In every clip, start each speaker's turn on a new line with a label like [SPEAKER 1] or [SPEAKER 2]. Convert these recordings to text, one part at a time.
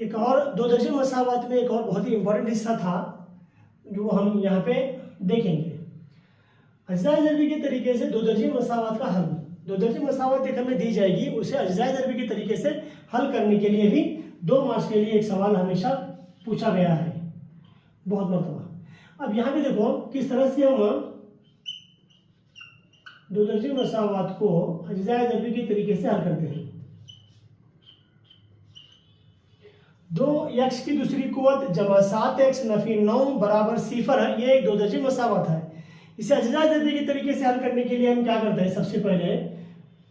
[SPEAKER 1] एक और दो दर्जे मसावात में एक और बहुत ही इंपॉर्टेंट हिस्सा था जो हम यहाँ पे देखेंगे। अज्जाए ज़रबी के तरीके से दो दर्जे मसावात का हल। दो दर्जे मसावात एक हमें दी जाएगी, उसे अज्जाए ज़रबी के तरीके से हल करने के लिए भी 2 मार्क्स के लिए एक सवाल हमेशा पूछा गया है बहुत मरतबा। अब यहाँ पे देखो किस तरह से हम दो दर्जे मसावात को अज्जाए ज़रबी के तरीके से हल करते हैं। 2x की दूसरी कुव्वत जमा 7x नफी 9 बराबर 0 है। ये एक दो दर्जे मसावत है। इसे अज्जाए ज़रबी के तरीके से हल करने के लिए हम क्या करते हैं, सबसे पहले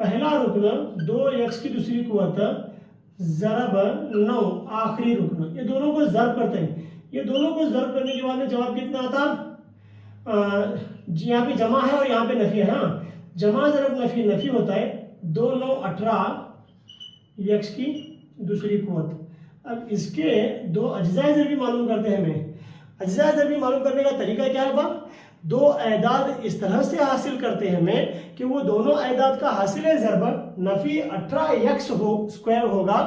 [SPEAKER 1] पहला रुकन 2x की दूसरी कुव्वत ज़रब 9 आखिरी रुकन, ये दोनों को ज़रब करते हैं। ये दोनों को ज़रब करने के बाद में जवाब कितना आता, यहाँ पे जमा है और यहाँ पे नफी है। हाँ, जमा ज़रब नफी नफी होता है 2 9 18 x की दूसरी कुव्वत। अब इसके दो अज्जाए ज़रबी मालूम करते हैं हमें। अज्जाए ज़रबी मालूम करने का तरीका क्या होगा, दो एदाद इस तरह से हासिल करते हैं हमें कि वो दोनों एदाद का हासिल ज़रब नफी 18x स्क्वायर होगा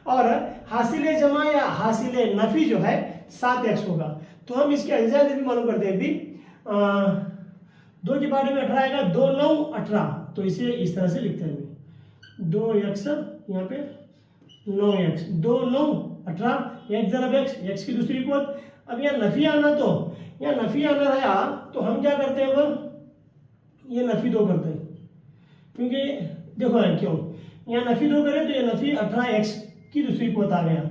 [SPEAKER 1] और हासिल जमा या हासिल नफी जो है 7x होगा। तो हम इसके अज्जाए ज़रबी मालूम करते हैं। अभी 2 के बारे में 18 आएगा, 2 9 18, तो इसे इस तरह से लिखते हैं 2x यहाँ पे 9x 2 9 18 x ज़रब x की दूसरी कुव्वत। अब यहाँ नफी आना, तो यहाँ नफी आना रहा तो हम क्या करते हैं, वो ये नफी 2 करते हैं, क्योंकि देखो है क्यों यहाँ नफी 2 करें तो ये नफी 18x की दूसरी कुव्वत आ गया।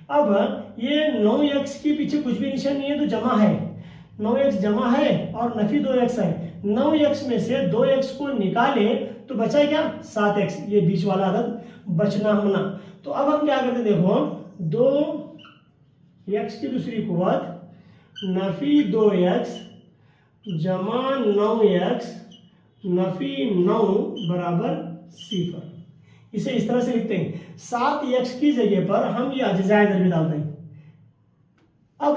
[SPEAKER 1] अब ये 9x के पीछे कुछ भी निशान नहीं है तो जमा है, 9x जमा है और नफी 2x है। 9x में से 2x को निकाले तो बचा क्या 7x, ये बीच वाला अदद बचना होना। तो अब हम क्या करते हैं, देखो 2x की दूसरी कुव्वत नफी 2x जमा 9x नफी 9 बराबर 0। इसे इस तरह से लिखते हैं। 7x की जगह पर हम ये अज्जाए ज़रबी डालते हैं। अब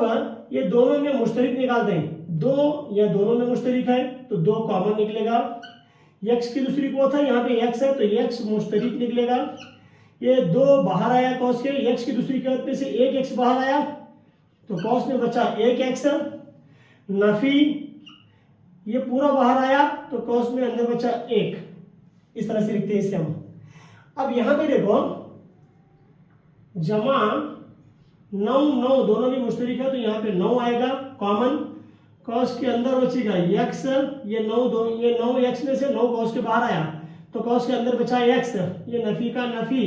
[SPEAKER 1] ये दोनों में मुश्तरिक निकालते हैं, 2 या दोनों में मुश्तरिक है तो 2 कॉमन निकलेगा। x की दूसरी कुव्वत है, यहाँ पे x है तो x मुश्तरिक निकलेगा। ये 2 बाहर आया कॉस के, x की दूसरी कुव्वत में से एक x बाहर आया तो कॉस में बचा 1x नफी, ये पूरा बाहर आया तो कॉस में अंदर बचा 1। इस तरह से लिखते हैं इसे हम। अब यहां पे देखो जमा 9 9 दोनों भी मुश्तरिक है तो यहाँ पे 9 आएगा कॉमन, कॉस के अंदर बचेगा x, ये 9x में से 9 कॉस के बाहर आया तो कॉस के अंदर बचा x, ये नफी का नफी,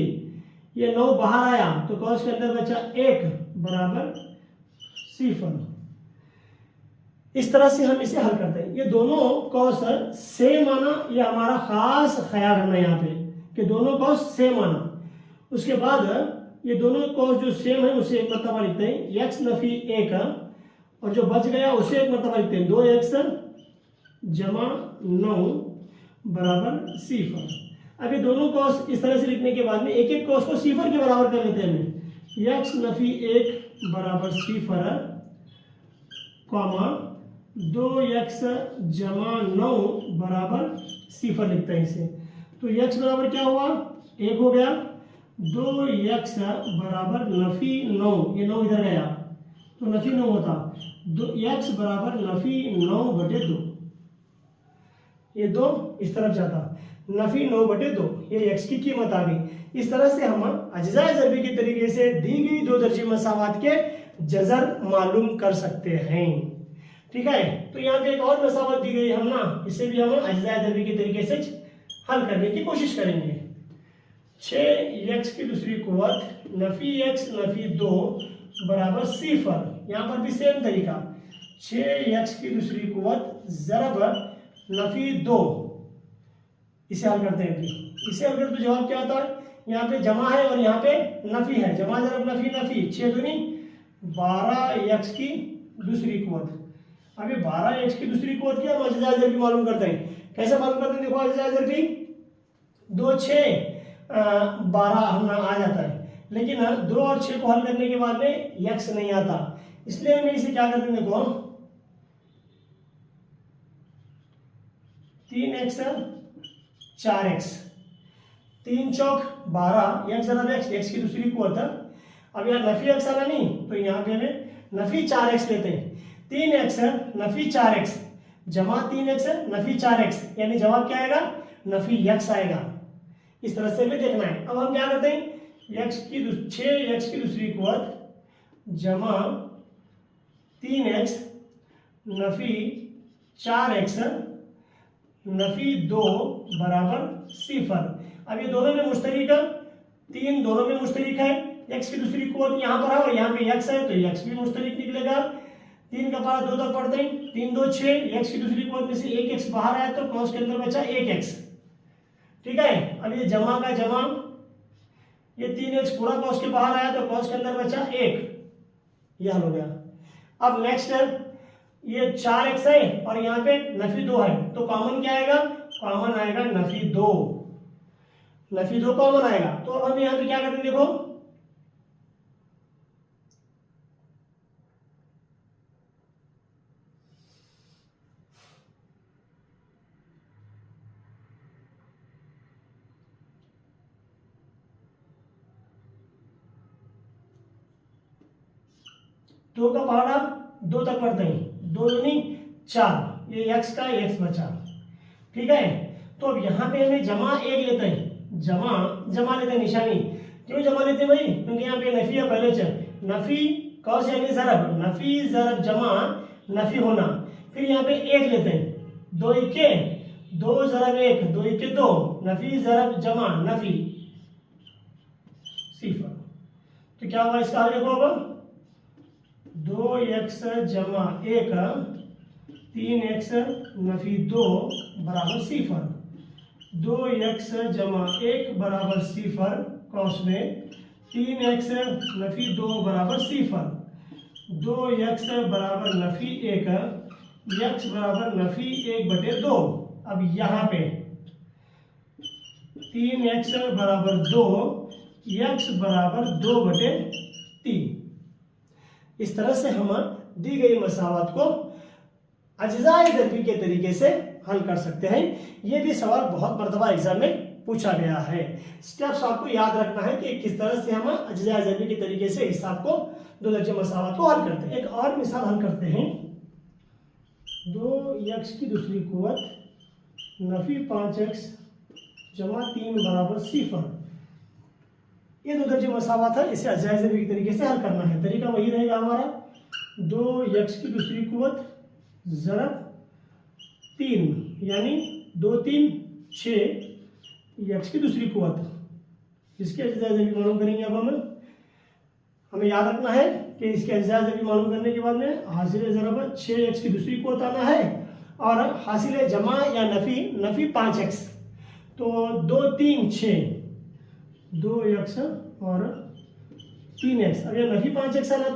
[SPEAKER 1] ये 9 बाहर आया तो कॉस के अंदर बचा 1 बराबर 0। इस तरह से हम इसे हल करते हैं। ये दोनों कॉस सेम आना, ये हमारा खास ख्याल रखना यहाँ पे कि दोनों कॉस सेम आना। उसके बाद ये दोनों कॉस जो सेम है उसे एक मरतबा लिखते हैं, x नफी 1 और जो बच गया उसे एक मरतबा लिखते हैं 2x जमा 9 बराबर 0। अब ये दोनों कॉस इस तरह से लिखने के बाद में एक एक कॉस को 0 के बराबर कर लेते हैं। x नफी 1 बराबर 0 कॉमा 2x जमा 9 बराबर 0 लिखते हैं इसे। तो x बराबर क्या हुआ 1 हो गया, 2x बराबर नफी 9, ये 9 इधर गया तो नफी 9 होता, x बराबर नफी 9/2, ये 2 इस तरफ जाता, नफी 9/2, ये x की कीमत आ गई। इस तरह से हम अज्जाए ज़रबी के तरीके से दी गई दो दर्जे मसावात के जज़र मालूम कर सकते हैं। ठीक है, तो यहाँ पे एक और मसावत दी गई हम ना, इसे भी हम अज्जाए ज़रबी के तरीके से हल करने की कोशिश करेंगे। 6x की दूसरी कुव्वत नफी x नफी 2 बराबर 0। यहाँ पर भी सेम तरीका, 6x की दूसरी कुव्वत ज़रब नफी 2, इसे हल करते हैं। इसे हल करते तो जवाब क्या आता है, यहाँ पे जमा है और यहाँ पे नफी है, जमा ज़रब नफी नफी 6 दूनी 12x की दूसरी कुव्वत। अभी 12x की दूसरी कुव्वत क्या हम अज्जाए ज़रबी मालूम करते हैं। कैसे मालूम करते हैं, देखो अज्जाए ज़रबी 2 6 12 हम आ जाता है, लेकिन 2 और 6 को हल करने के बाद में x नहीं आता, इसलिए हम इसे क्या करते हैं, देखो 3x 4x 3 चौक 12 x ज़रब x की दूसरी कुव्वत अब यहाँ नफी एक्स आना नहीं, तो यहाँ पे हमें नफी 4x लेते हैं। 3x है नफी 4x जमा 3x है नफी 4x, यानी जवाब क्या आएगा, नफी x आएगा। इस तरह से हमें देखना है। अब हम क्या करते हैं, 6x की दूसरी कुवत जमा 3x नफी 4x नफी 2 बराबर 0। अब ये दोनों में मुश्तरिक है, 3 दोनों में मुश्तरिक है। x की दूसरी कुवत यहाँ पर है और यहाँ पे x है, तो x भी मुश्तरिक निकलेगा। 3 का पावर 2 तक पढ़ते हैं, 3 2 6, x की दूसरी कुवत में से 1x बाहर आया तो कॉस के अंदर बचा 1x। ठीक है, अब ये जमा का जमा, ये 3x पूरा कॉस के बाहर आया तो कॉस के अंदर बचा 1, यह हो गया। अब नेक्स्ट है, ये 4x है और यहाँ पे नफी 2 है, तो कॉमन क्या आएगा, कॉमन आएगा नफी 2, नफी 2 कॉमन आएगा। तो अब हम यहाँ पे क्या करते हैं, देखो 2 का पहाड़ा 2 तक पढ़ते हैं, 2 दूनी 4, ये x का x बचा। ठीक है, तो अब यहाँ पे हमें जमा 1 लेते हैं, जमा लेते हैं निशानी। क्यों जमा लेते हैं भाई, क्योंकि यहाँ पे नफी है पहले से, नफी कौस यानी जरब, नफी जरब जमा नफी होना। फिर यहाँ पे 1 लेते हैं, 2 1 2 जरब 1 2 1 2, नफी जरब जमा नफी 0। तो क्या हुआ इसका हल, देखो अब 2x जमा 1 3x नफी 2 बराबर 0। 2x जमा 1 बराबर 0 कौस में 3x नफी 2 बराबर 0। 2x बराबर नफी 1, x बराबर नफी 1/2। अब यहाँ पे 3x बराबर 2, x बराबर 2/3। इस तरह से हम दी गई मसावत को अज्जाए ज़रबी के तरीके से हल कर सकते हैं। ये भी सवाल बहुत मरतबा एग्जाम में पूछा गया है। स्टेप्स आपको याद रखना है कि किस तरह से हम अज्जाए ज़रबी के तरीके से हिसाब को, दो दर्जे मसावत को हल करते हैं। एक और मिसाल हल करते हैं, 2x की दूसरी कुवत नफी 5x जमा 3 बराबर 0। ये दो दर्जे मसावत है, इसे अज्जाए ज़रबी के तरीके से हल करना है। तरीका वही रहेगा हमारा, 2x की दूसरी कुवत ज़रब 3 यानी 2 3 6 x की दूसरी कुवत। इसके अज्जाए ज़रबी मालूम करेंगे। अब हमें याद रखना है कि इसके अज्जाए ज़रबी मालूम करने के बाद में हासिल ज़रब 6x की दूसरी कुवत आना है और हासिल जमा या नफी 5x। तो 2 3 6 2x और 3x। अब यह नफी 5x आना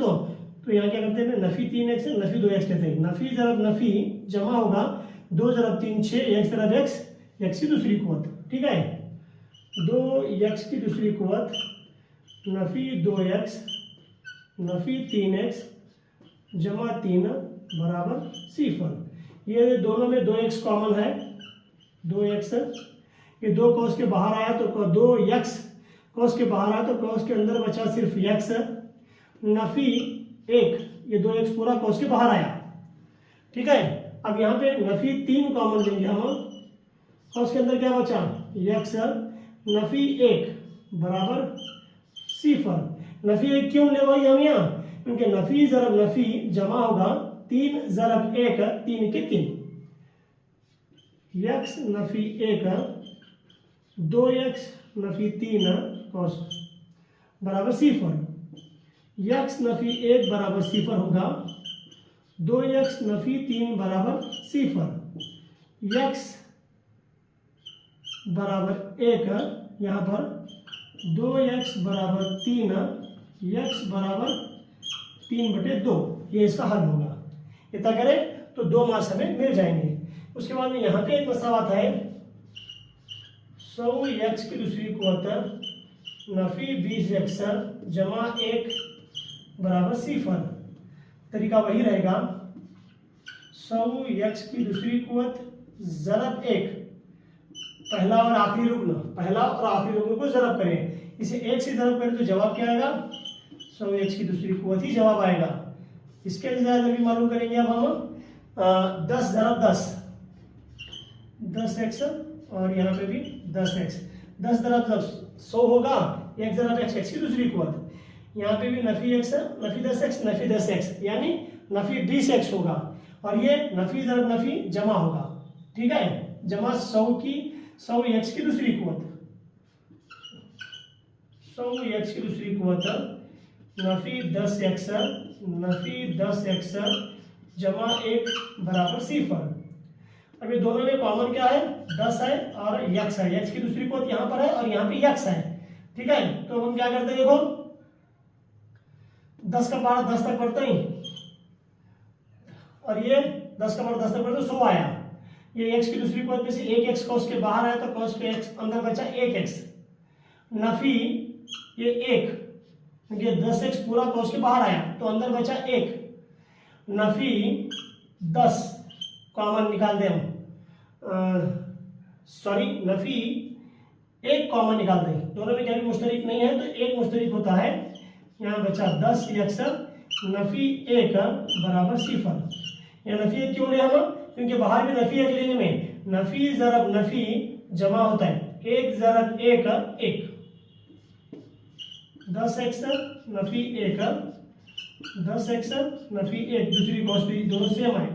[SPEAKER 1] तो यहाँ क्या करते हैं, नफी 3x नफी 2x लेते हैं। नफी ज़रब नफी जमा होगा 2 ज़रब 3 6, x ज़रब x की दूसरी कुवत। ठीक है, 2x की दूसरी कुवत नफी 2x नफी 3x जमा 3 बराबर 0। ये दोनों में 2x कॉमन है, 2x ये 2 कॉस के बाहर आया तो 2x कॉस के बाहर आया तो कॉस के अंदर बचा सिर्फ x। नफी 1 ये 2x पूरा कॉस के बाहर आया। ठीक है, अब यहाँ पे नफी 3 कॉमन लेंगे हम, कॉस के अंदर क्या बचा x। नफी 1 बराबर 0। नफी 1 क्यों ले भाई हम यहाँ, क्योंकि नफी ज़रब नफी जमा होगा 3 ज़रब 1 3 के 3। x Nafi 1 2x Nafi 3 cos बराबर 0। x नफी 1 बराबर 0 होगा, 2x नफी 3 बराबर 0। x बराबर 1 यहाँ पर 2x बराबर 3, x बराबर 3/2। ये इसका हल होगा। इतना करें तो 2 मार्क्स हमें मिल जाएंगे। उसके बाद में यहाँ पे एक मसावत है, 100x की दूसरी कुवत नफी 20x जमा 1 बराबर 0। तरीका वही रहेगा, 100x की दूसरी कुवत ज़रब 1, पहला और आखिरी रुकन को ज़रब करें। इसे 1 से ज़रब करें तो जवाब क्या आएगा, 100x की दूसरी कुवत ही जवाब आएगा। इसके रिजल्ट भी मालूम करेंगे अब हम 10 ज़रा 10x और यहाँ पे भी 10x। 10 ज़रा 100 होगा, 1 ज़रा x की दूसरी कुवत, यहाँ पे भी नफी x नफी 10x यानी नफी 20x होगा, और ये नफी ज़रा नफी जमा होगा, ठीक है, जमा 100x की दूसरी कुवत, 100x की दूसरी कुवत नफी 10x जमा 1 बराबर 0। अब ये दोनों में कॉमन क्या है, 10 है और x है, x की दूसरी कुवत यहाँ पर है और यहाँ पे x है, ठीक है। तो हम क्या करते हैं, देखो 10 का पारा 10 तक बढ़ता ही, और ये 10 का पारा 10 तक बढ़ता 100 आया। ये x की दूसरी कुवत में से 1x cos के बाहर आया तो cos के x अंदर बचा 1x, नफी ये 1, क्योंकि 10x पूरा cos के बाहर आया तो अंदर बचा 1, नफी 10 कॉमन निकाल दें हम, सॉरी नफी 1 कॉमन निकाल दें, दोनों में क्या भी मुश्तरिक नहीं है तो 1 मुश्तरिक होता है, यहाँ बचा 10x नफी 1 बराबर 0। यह नफी 1 क्यों ले हम, क्योंकि बाहर भी नफी 1 लेने में नफी ज़रब नफी जमा होता है, 1 ज़रब 1 1, 10x नफी 1 10x नफी 1 दूसरी कॉस भी दोनों सेम है,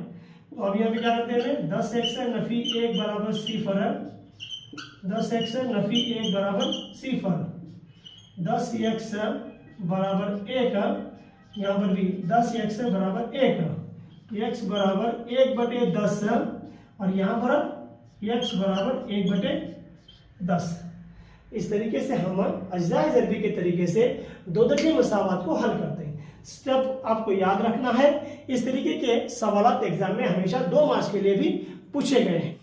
[SPEAKER 1] तो अब यहाँ पे क्या करते हैं, 10x नफी 1 बराबर 0, 10x नफी 1 बराबर 0, 10x बराबर 1, यहाँ पर भी 10x बराबर 1, x बराबर 1/10 और यहाँ पर x बराबर 1/10। इस तरीके से हम अज्जाए ज़रबी के तरीके से दो दर्जे मसावात को हल करते हैं। स्टेप आपको याद रखना है, इस तरीके के सवालात एग्जाम में हमेशा 2 मार्क्स के लिए भी पूछे गए हैं।